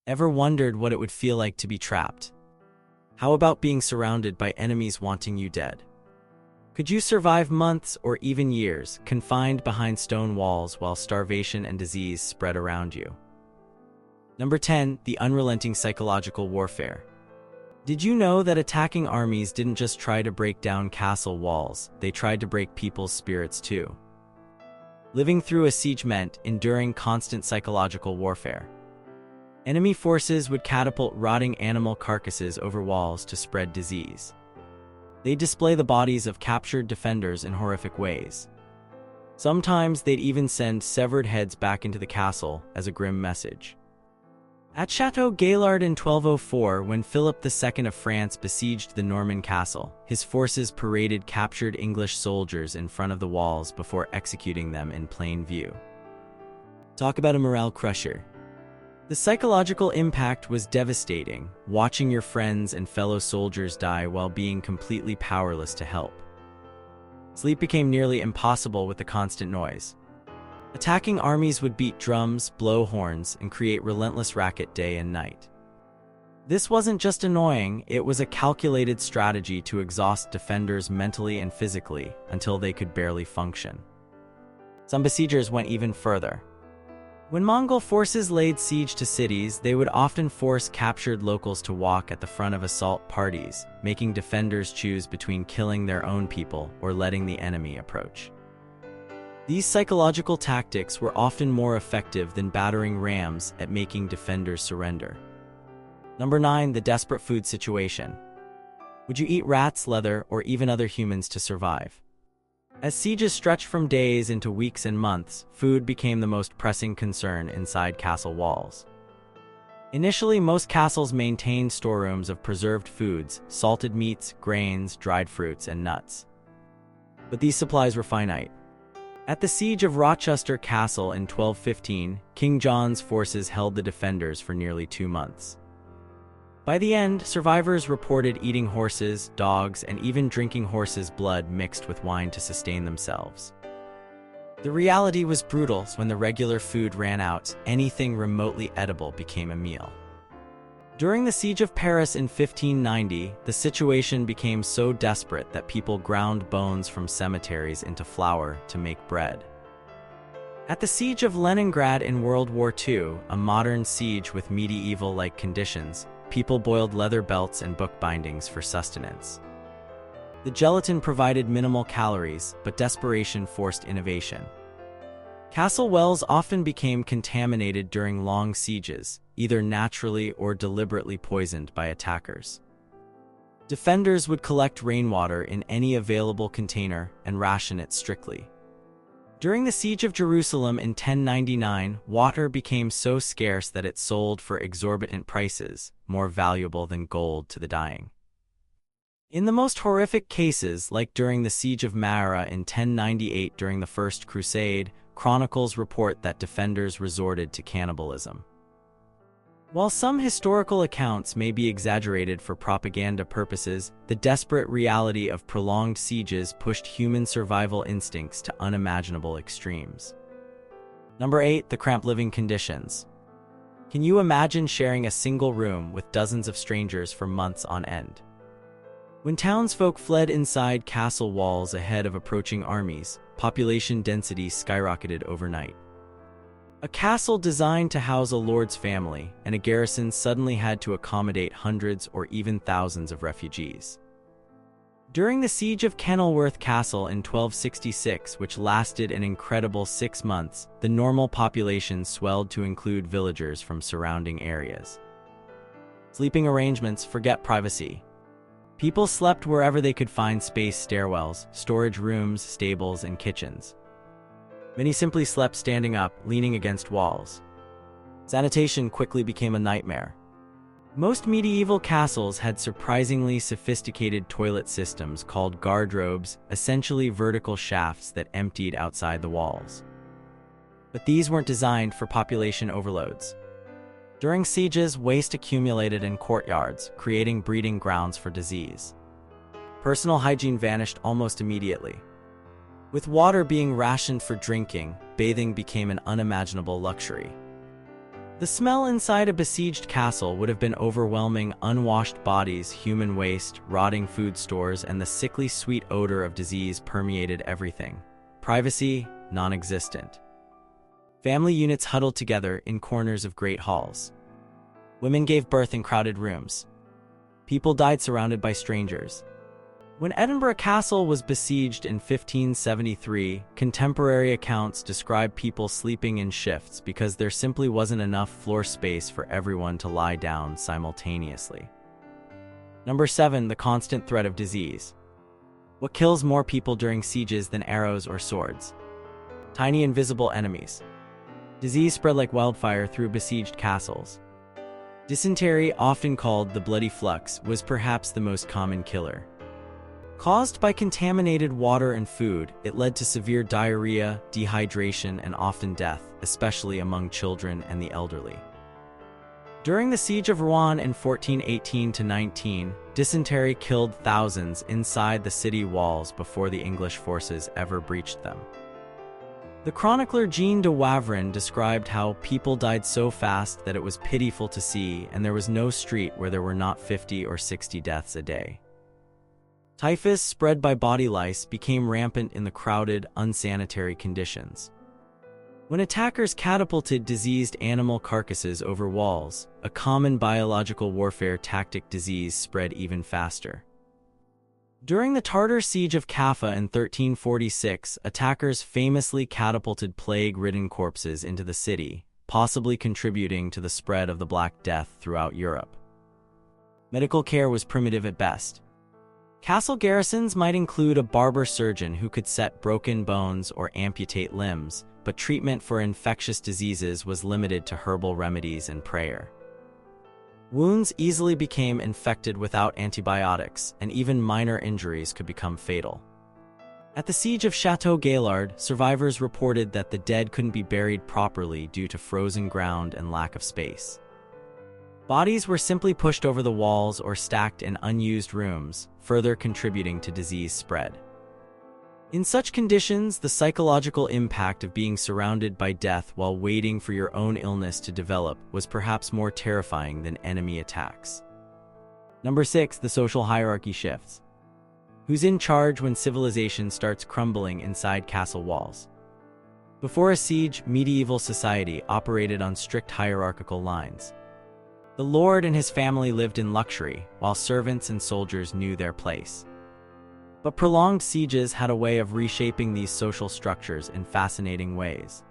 Ever wondered what it would feel like to be trapped? How about being surrounded by enemies wanting you dead? Could you survive months or even years confined behind stone walls while starvation and disease spread around you? Number 10. The unrelenting psychological warfare. Did you know that attacking armies didn't just try to break down castle walls, they tried to break people's spirits too? Living through a siege meant enduring constant psychological warfare. Enemy forces would catapult rotting animal carcasses over walls to spread disease. They'd display the bodies of captured defenders in horrific ways. Sometimes they'd even send severed heads back into the castle as a grim message. At Chateau Gaillard in 1204, when Philip II of France besieged the Norman castle, his forces paraded captured English soldiers in front of the walls before executing them in plain view. Talk about a morale crusher. The psychological impact was devastating, watching your friends and fellow soldiers die while being completely powerless to help. Sleep became nearly impossible with the constant noise. Attacking armies would beat drums, blow horns, and create relentless racket day and night. This wasn't just annoying, it was a calculated strategy to exhaust defenders mentally and physically until they could barely function. Some besiegers went even further. When Mongol forces laid siege to cities, they would often force captured locals to walk at the front of assault parties, making defenders choose between killing their own people or letting the enemy approach. These psychological tactics were often more effective than battering rams at making defenders surrender. Number 9. The desperate food situation. Would you eat rats, leather, or even other humans to survive? As sieges stretched from days into weeks and months, food became the most pressing concern inside castle walls. Initially, most castles maintained storerooms of preserved foods, salted meats, grains, dried fruits, and nuts. But these supplies were finite. At the siege of Rochester Castle in 1215, King John's forces held the defenders for nearly 2 months. By the end, survivors reported eating horses, dogs, and even drinking horses' blood mixed with wine to sustain themselves. The reality was brutal. When the regular food ran out, anything remotely edible became a meal. During the siege of Paris in 1590, the situation became so desperate that people ground bones from cemeteries into flour to make bread. At the siege of Leningrad in World War II, a modern siege with medieval-like conditions, people boiled leather belts and book bindings for sustenance. The gelatin provided minimal calories, but desperation forced innovation. Castle wells often became contaminated during long sieges, either naturally or deliberately poisoned by attackers. Defenders would collect rainwater in any available container and ration it strictly. During the siege of Jerusalem in 1099, water became so scarce that it sold for exorbitant prices, more valuable than gold to the dying. In the most horrific cases, like during the siege of Mahra in 1098 during the First Crusade, chronicles report that defenders resorted to cannibalism. While some historical accounts may be exaggerated for propaganda purposes, the desperate reality of prolonged sieges pushed human survival instincts to unimaginable extremes. Number 8. The cramped living conditions. Can you imagine sharing a single room with dozens of strangers for months on end? When townsfolk fled inside castle walls ahead of approaching armies, population density skyrocketed overnight. A castle designed to house a lord's family and a garrison suddenly had to accommodate hundreds or even thousands of refugees. During the siege of Kenilworth Castle in 1266, which lasted an incredible 6 months, the normal population swelled to include villagers from surrounding areas. Sleeping arrangements. Forget privacy. People slept wherever they could find space: stairwells, storage rooms, stables, and kitchens. Many simply slept standing up, leaning against walls. Sanitation quickly became a nightmare. Most medieval castles had surprisingly sophisticated toilet systems called guardrobes, essentially vertical shafts that emptied outside the walls. But these weren't designed for population overloads. During sieges, waste accumulated in courtyards, creating breeding grounds for disease. Personal hygiene vanished almost immediately. With water being rationed for drinking, bathing became an unimaginable luxury. The smell inside a besieged castle would have been overwhelming: unwashed bodies, human waste, rotting food stores, and the sickly sweet odor of disease permeated everything. Privacy, non-existent. Family units huddled together in corners of great halls. Women gave birth in crowded rooms. People died surrounded by strangers. When Edinburgh Castle was besieged in 1573, contemporary accounts describe people sleeping in shifts because there simply wasn't enough floor space for everyone to lie down simultaneously. Number 7. The constant threat of disease. What kills more people during sieges than arrows or swords? Tiny invisible enemies. Disease spread like wildfire through besieged castles. Dysentery, often called the bloody flux, was perhaps the most common killer. Caused by contaminated water and food, it led to severe diarrhea, dehydration, and often death, especially among children and the elderly. During the Siege of Rouen in 1418-19, dysentery killed thousands inside the city walls before the English forces ever breached them. The chronicler Jean de Wavrin described how people died so fast that it was pitiful to see, and there was no street where there were not 50 or 60 deaths a day. Typhus, spread by body lice, became rampant in the crowded, unsanitary conditions. When attackers catapulted diseased animal carcasses over walls, a common biological warfare tactic, disease spread even faster. During the Tartar siege of Kaffa in 1346, attackers famously catapulted plague-ridden corpses into the city, possibly contributing to the spread of the Black Death throughout Europe. Medical care was primitive at best. Castle garrisons might include a barber surgeon who could set broken bones or amputate limbs, but treatment for infectious diseases was limited to herbal remedies and prayer. Wounds easily became infected without antibiotics, and even minor injuries could become fatal. At the siege of Chateau Gaillard, survivors reported that the dead couldn't be buried properly due to frozen ground and lack of space. Bodies were simply pushed over the walls or stacked in unused rooms, further contributing to disease spread. In such conditions, the psychological impact of being surrounded by death while waiting for your own illness to develop was perhaps more terrifying than enemy attacks. Number 6. The social hierarchy shifts. Who's in charge when civilization starts crumbling inside castle walls? Before a siege, medieval society operated on strict hierarchical lines. The lord and his family lived in luxury, while servants and soldiers knew their place. But prolonged sieges had a way of reshaping these social structures in fascinating ways.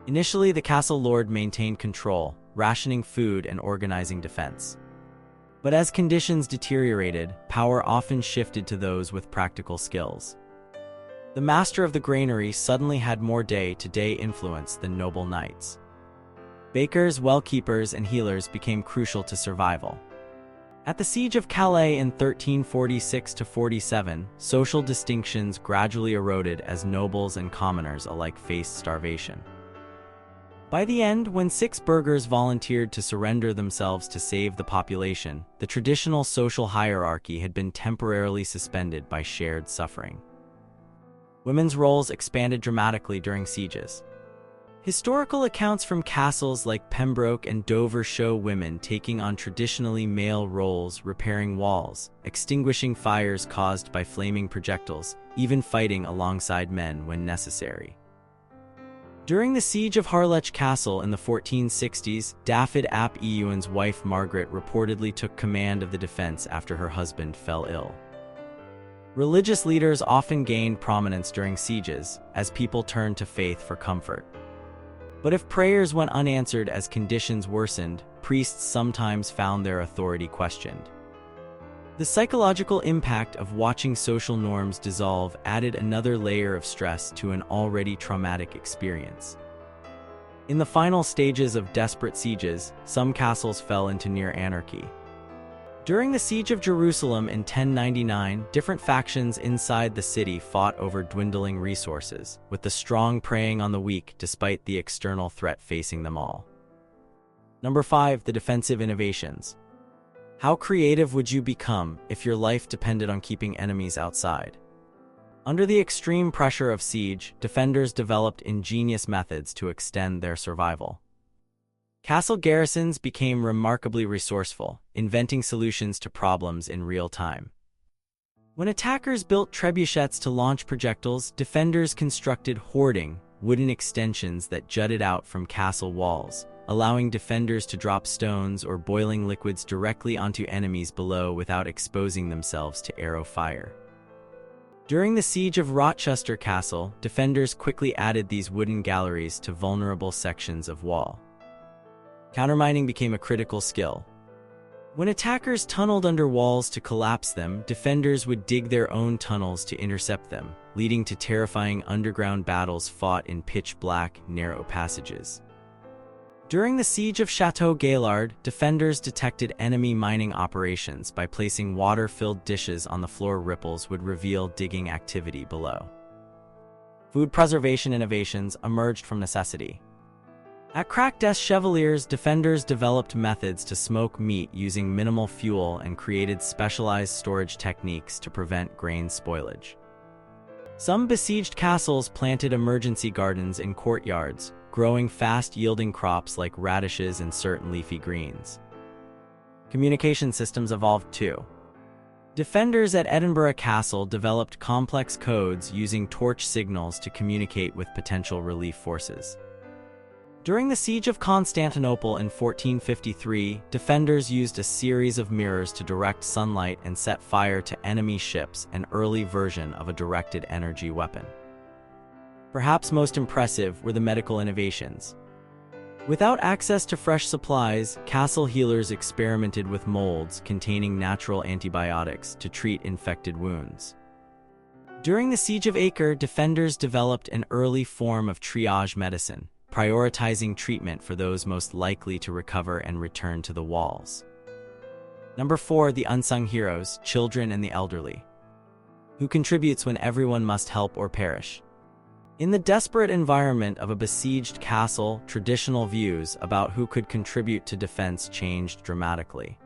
Initially, the castle lord maintained control, rationing food and organizing defense. But as conditions deteriorated, power often shifted to those with practical skills. The master of the granary suddenly had more day-to-day influence than noble knights. Bakers, well-keepers, and healers became crucial to survival. At the Siege of Calais in 1346-47, social distinctions gradually eroded as nobles and commoners alike faced starvation. By the end, when 6 burghers volunteered to surrender themselves to save the population, the traditional social hierarchy had been temporarily suspended by shared suffering. Women's roles expanded dramatically during sieges. Historical accounts from castles like Pembroke and Dover show women taking on traditionally male roles, repairing walls, extinguishing fires caused by flaming projectiles, even fighting alongside men when necessary. During the siege of Harlech Castle in the 1460s, Dafydd ap Iwan's wife Margaret reportedly took command of the defense after her husband fell ill. Religious leaders often gained prominence during sieges, as people turned to faith for comfort. But if prayers went unanswered as conditions worsened, priests sometimes found their authority questioned. The psychological impact of watching social norms dissolve added another layer of stress to an already traumatic experience. In the final stages of desperate sieges, some castles fell into near anarchy. During the Siege of Jerusalem in 1099, different factions inside the city fought over dwindling resources, with the strong preying on the weak despite the external threat facing them all. Number 5. The defensive innovations. How creative would you become if your life depended on keeping enemies outside? Under the extreme pressure of siege, defenders developed ingenious methods to extend their survival. Castle garrisons became remarkably resourceful, inventing solutions to problems in real time. When attackers built trebuchets to launch projectiles, defenders constructed hoarding, wooden extensions that jutted out from castle walls, allowing defenders to drop stones or boiling liquids directly onto enemies below without exposing themselves to arrow fire. During the siege of Rochester Castle, defenders quickly added these wooden galleries to vulnerable sections of wall. Countermining became a critical skill. When attackers tunneled under walls to collapse them, defenders would dig their own tunnels to intercept them, leading to terrifying underground battles fought in pitch-black, narrow passages. During the siege of Chateau Gaillard, defenders detected enemy mining operations by placing water-filled dishes on the floor. Ripples would reveal digging activity below. Food preservation innovations emerged from necessity. At Crac des Chevaliers, defenders developed methods to smoke meat using minimal fuel and created specialized storage techniques to prevent grain spoilage. Some besieged castles planted emergency gardens in courtyards, growing fast-yielding crops like radishes and certain leafy greens. Communication systems evolved too. Defenders at Edinburgh Castle developed complex codes using torch signals to communicate with potential relief forces. During the siege of Constantinople in 1453, defenders used a series of mirrors to direct sunlight and set fire to enemy ships, an early version of a directed energy weapon. Perhaps most impressive were the medical innovations. Without access to fresh supplies, castle healers experimented with molds containing natural antibiotics to treat infected wounds. During the siege of Acre, defenders developed an early form of triage medicine, prioritizing treatment for those most likely to recover and return to the walls. Number 4, the unsung heroes, children and the elderly. Who contributes when everyone must help or perish? In the desperate environment of a besieged castle, traditional views about who could contribute to defense changed dramatically.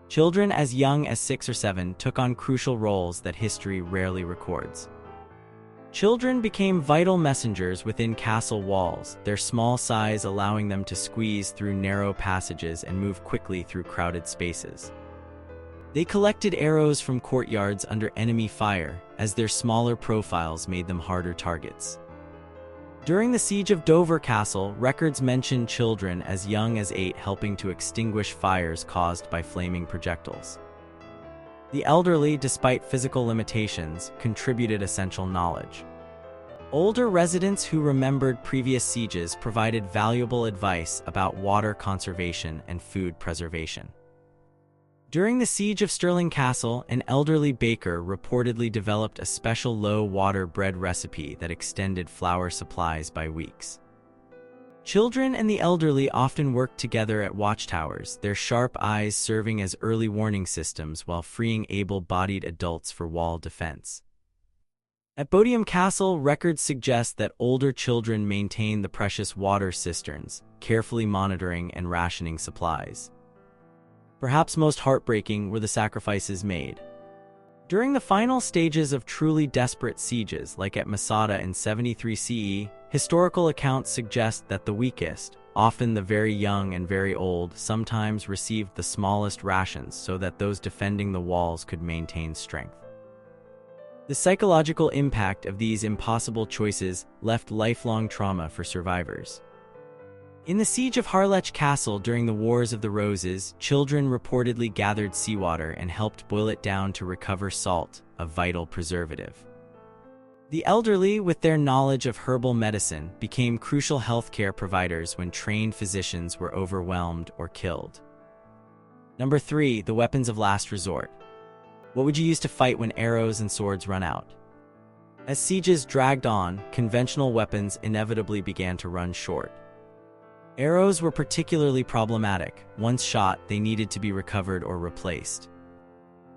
Children as young as 6 or 7 took on crucial roles that history rarely records. Children became vital messengers within castle walls, their small size allowing them to squeeze through narrow passages and move quickly through crowded spaces. They collected arrows from courtyards under enemy fire, as their smaller profiles made them harder targets. During the siege of Dover Castle, records mention children as young as 8 helping to extinguish fires caused by flaming projectiles. The elderly, despite physical limitations, contributed essential knowledge. Older residents who remembered previous sieges provided valuable advice about water conservation and food preservation. During the siege of Stirling Castle, an elderly baker reportedly developed a special low-water bread recipe that extended flour supplies by weeks. Children and the elderly often worked together at watchtowers, their sharp eyes serving as early warning systems while freeing able-bodied adults for wall defense. At Bodiam Castle, records suggest that older children maintained the precious water cisterns, carefully monitoring and rationing supplies. Perhaps most heartbreaking were the sacrifices made. During the final stages of truly desperate sieges, like at Masada in 73 CE, historical accounts suggest that the weakest, often the very young and very old, sometimes received the smallest rations so that those defending the walls could maintain strength. The psychological impact of these impossible choices left lifelong trauma for survivors. In the siege of Harlech Castle during the Wars of the Roses, children reportedly gathered seawater and helped boil it down to recover salt, a vital preservative. The elderly, with their knowledge of herbal medicine, became crucial healthcare providers when trained physicians were overwhelmed or killed. Number 3, the weapons of last resort. What would you use to fight when arrows and swords run out? As sieges dragged on, conventional weapons inevitably began to run short. Arrows were particularly problematic. Once shot, they needed to be recovered or replaced.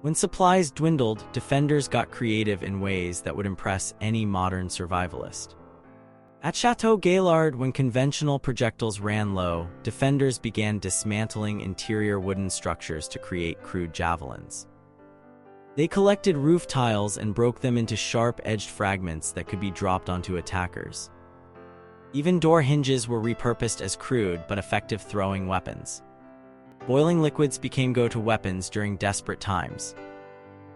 When supplies dwindled, defenders got creative in ways that would impress any modern survivalist. At Chateau Gaillard, when conventional projectiles ran low, defenders began dismantling interior wooden structures to create crude javelins. They collected roof tiles and broke them into sharp-edged fragments that could be dropped onto attackers. Even door hinges were repurposed as crude but effective throwing weapons. Boiling liquids became go-to weapons during desperate times.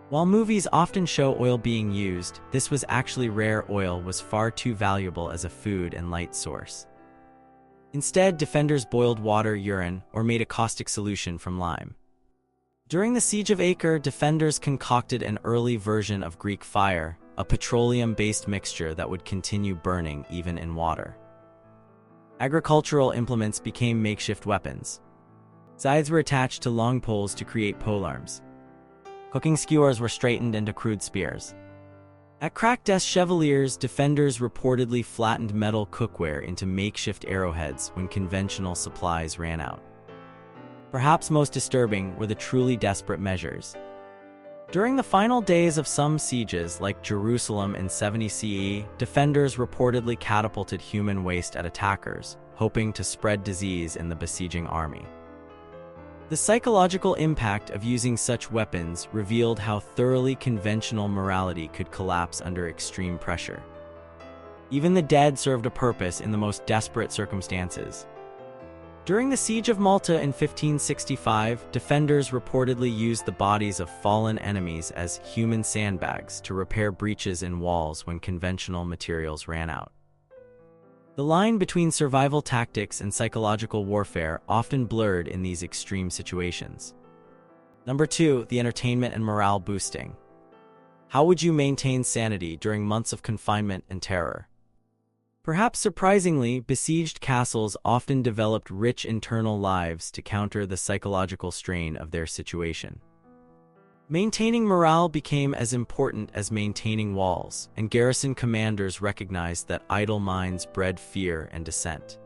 While movies often show oil being used, this was actually rare. Oil was far too valuable as a food and light source. Instead, defenders boiled water, urine, or made a caustic solution from lime. During the Siege of Acre, defenders concocted an early version of Greek fire, a petroleum-based mixture that would continue burning even in water. Agricultural implements became makeshift weapons. Scythes were attached to long poles to create polearms. Cooking skewers were straightened into crude spears. At cracked des Chevaliers, defenders reportedly flattened metal cookware into makeshift arrowheads when conventional supplies ran out. Perhaps most disturbing were the truly desperate measures. During the final days of some sieges, like Jerusalem in 70 CE, defenders reportedly catapulted human waste at attackers, hoping to spread disease in the besieging army. The psychological impact of using such weapons revealed how thoroughly conventional morality could collapse under extreme pressure. Even the dead served a purpose in the most desperate circumstances. During the Siege of Malta in 1565, defenders reportedly used the bodies of fallen enemies as human sandbags to repair breaches in walls when conventional materials ran out. The line between survival tactics and psychological warfare often blurred in these extreme situations. Number 2, the entertainment and morale boosting. How would you maintain sanity during months of confinement and terror? Perhaps surprisingly, besieged castles often developed rich internal lives to counter the psychological strain of their situation. Maintaining morale became as important as maintaining walls, and garrison commanders recognized that idle minds bred fear and dissent.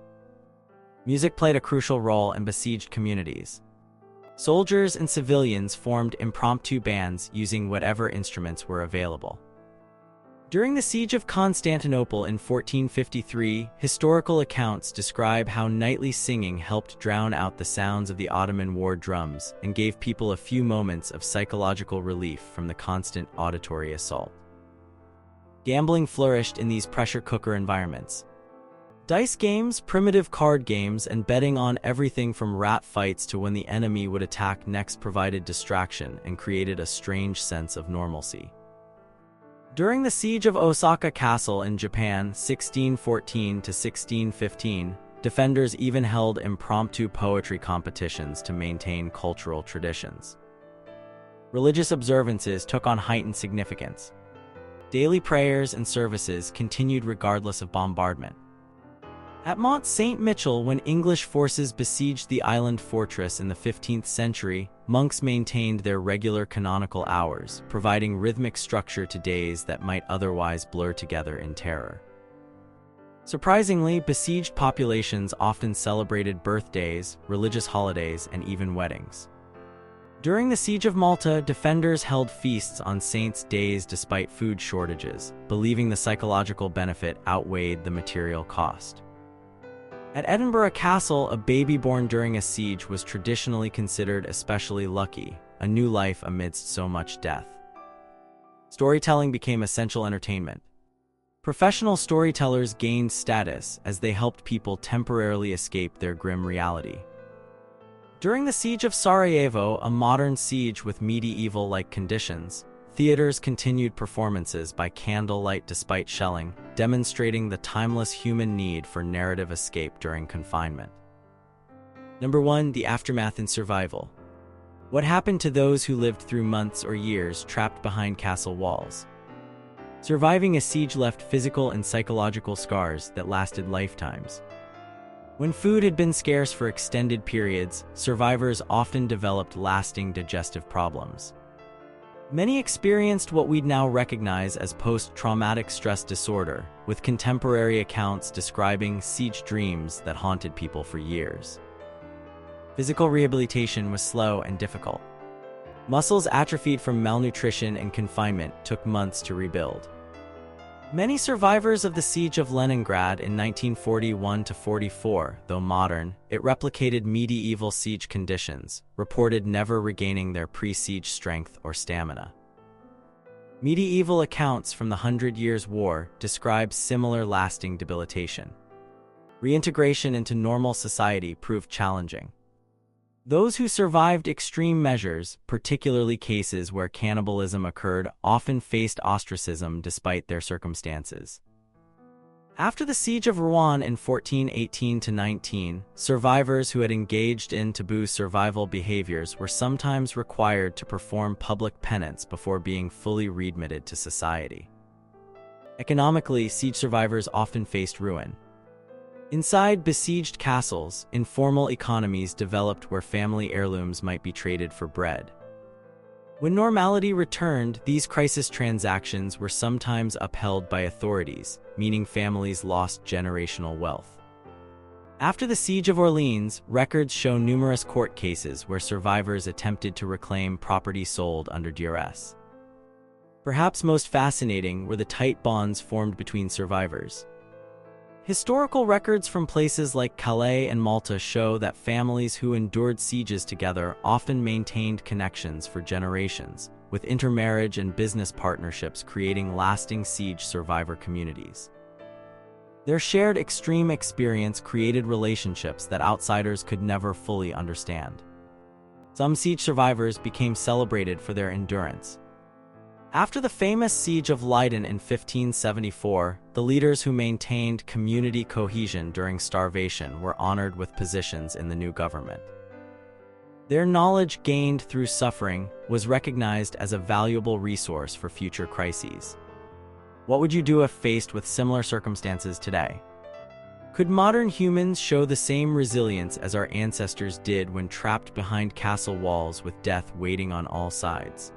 Music played a crucial role in besieged communities. Soldiers and civilians formed impromptu bands using whatever instruments were available. During the Siege of Constantinople in 1453, historical accounts describe how nightly singing helped drown out the sounds of the Ottoman war drums and gave people a few moments of psychological relief from the constant auditory assault. Gambling flourished in these pressure cooker environments. Dice games, primitive card games, and betting on everything from rat fights to when the enemy would attack next provided distraction and created a strange sense of normalcy. During the Siege of Osaka Castle in Japan, 1614 to 1615, defenders even held impromptu poetry competitions to maintain cultural traditions. Religious observances took on heightened significance. Daily prayers and services continued regardless of bombardment. At Mont Saint Michel, when English forces besieged the island fortress in the 15th century, monks maintained their regular canonical hours, providing rhythmic structure to days that might otherwise blur together in terror. Surprisingly, besieged populations often celebrated birthdays, religious holidays, and even weddings. During the Siege of Malta, defenders held feasts on saints' days despite food shortages, believing the psychological benefit outweighed the material cost. At Edinburgh Castle, a baby born during a siege was traditionally considered especially lucky, a new life amidst so much death. Storytelling became essential entertainment. Professional storytellers gained status as they helped people temporarily escape their grim reality. During the Siege of Sarajevo, a modern siege with medieval-like conditions, theaters continued performances by candlelight despite shelling, demonstrating the timeless human need for narrative escape during confinement. Number 1, the aftermath and survival. What happened to those who lived through months or years trapped behind castle walls? Surviving a siege left physical and psychological scars that lasted lifetimes. When food had been scarce for extended periods, survivors often developed lasting digestive problems. Many experienced what we'd now recognize as post-traumatic stress disorder, with contemporary accounts describing siege dreams that haunted people for years. Physical rehabilitation was slow and difficult. Muscles atrophied from malnutrition and confinement took months to rebuild. Many survivors of the Siege of Leningrad in 1941–44, though modern, it replicated medieval siege conditions, reported never regaining their pre-siege strength or stamina. Medieval accounts from the Hundred Years' War describe similar lasting debilitation. Reintegration into normal society proved challenging. Those who survived extreme measures, particularly cases where cannibalism occurred, often faced ostracism despite their circumstances. After the siege of Rouen in 1418–19, survivors who had engaged in taboo survival behaviors were sometimes required to perform public penance before being fully readmitted to society. Economically, siege survivors often faced ruin. Inside besieged castles, informal economies developed where family heirlooms might be traded for bread. When normality returned, these crisis transactions were sometimes upheld by authorities, meaning families lost generational wealth. After the Siege of Orleans, records show numerous court cases where survivors attempted to reclaim property sold under duress. Perhaps most fascinating were the tight bonds formed between survivors. Historical records from places like Calais and Malta show that families who endured sieges together often maintained connections for generations, with intermarriage and business partnerships creating lasting siege survivor communities. Their shared extreme experience created relationships that outsiders could never fully understand. Some siege survivors became celebrated for their endurance. After the famous Siege of Leiden in 1574, the leaders who maintained community cohesion during starvation were honored with positions in the new government. Their knowledge gained through suffering was recognized as a valuable resource for future crises. What would you do if faced with similar circumstances today? Could modern humans show the same resilience as our ancestors did when trapped behind castle walls with death waiting on all sides?